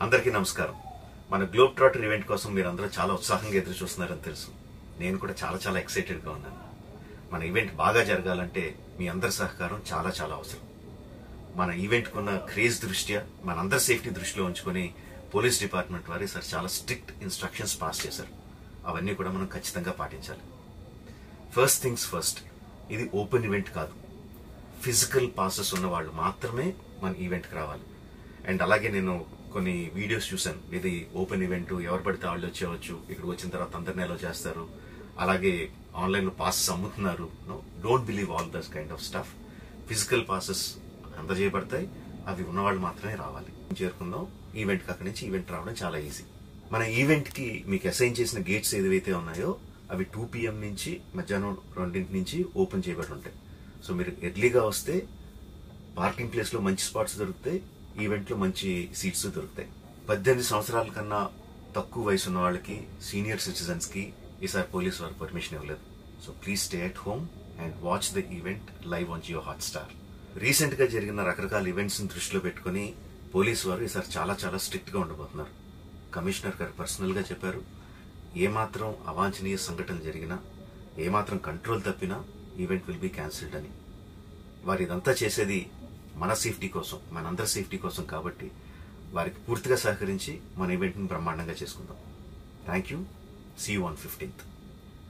అందరికీ నమస్కారం. మన గ్లోబ్ ట్రాటర్ ఈవెంట్ కోసం మీరందరూ చాలా ఉత్సాహంగా ఎదురు చూస్తున్నారని తెలుసు. నేను కూడా చాలా ఎక్సైటెడ్గా ఉన్నాను. మన ఈవెంట్ బాగా జరగాలంటే మీ అందరి సహకారం చాలా అవసరం. మన ఈవెంట్కి ఉన్న క్రేజ్ దృష్ట్యా మనందరి సేఫ్టీ దృష్టిలో ఉంచుకొని పోలీస్ డిపార్ట్మెంట్ వారు సార్ చాలా స్ట్రిక్ట్ ఇన్స్ట్రక్షన్స్ పాస్ చేశారు. అవన్నీ కూడా మనం ఖచ్చితంగా పాటించాలి. ఫస్ట్ థింగ్స్ ఫస్ట్, ఇది ఓపెన్ ఈవెంట్ కాదు. ఫిజికల్ పాసెస్ ఉన్న వాళ్ళు మాత్రమే మన ఈవెంట్కి రావాలి. అండ్ అలాగే నేను కొన్ని వీడియోస్ చూశాను. ఇది ఓపెన్ ఈవెంట్, ఎవరు పడితే వాళ్ళు వచ్చేవచ్చు, ఇక్కడికి వచ్చిన తర్వాత అందరినీ ఎలా చేస్తారు, అలాగే ఆన్లైన్లో పాసెస్ అమ్ముతున్నారు. Don't believe all this kind of stuff. Physical passes అందజేయబడతాయి, అవి ఉన్నవాళ్ళు మాత్రమే రావాలి. చేరుకుందాం. ఈవెంట్కి అక్కడి నుంచి ఈవెంట్ రావడం చాలా ఈజీ. మన ఈవెంట్కి మీకు అసైన్ చేసిన గేట్స్ ఏదైతే ఉన్నాయో అవి 2 PM నుంచి మధ్యాహ్నం 2 నుంచి ఓపెన్ చేయబడి ఉంటాయి. సో మీరు ఎర్లీగా వస్తే పార్కింగ్ ప్లేస్లో మంచి స్పాట్స్ దొరుకుతాయి, ఈవెంట్లో మంచి సీట్స్ దొరుకుతాయి. 18 సంవత్సరాల కన్నా తక్కువ వయసు ఉన్న వాళ్ళకి, సీనియర్ సిటిజన్స్కి ఈసారి పోలీస్ వారు పర్మిషన్ ఇవ్వలేదు. So please stay at home and watch the event live on Jio Hotstar. రీసెంట్గా జరిగిన రకరకాల ఈవెంట్స్ని దృష్టిలో పెట్టుకుని పోలీసు వారు ఈసారి చాలా స్ట్రిక్ట్గా ఉండబోతున్నారు. కమిషనర్ గారు పర్సనల్గా చెప్పారు, ఏమాత్రం అవాంఛనీయ సంఘటన జరిగినా, ఏమాత్రం కంట్రోల్ తప్పినా ఈవెంట్ విల్ బి క్యాన్సిల్డ్ అని. వారు ఇదంతా చేసేది మన సేఫ్టీ కోసం, మనందరి సేఫ్టీ కోసం. కాబట్టి వారికి పూర్తిగా సహకరించి మన ఈవెంట్ని బ్రహ్మాండంగా చేసుకుందాం. Thank you. See you on 15th.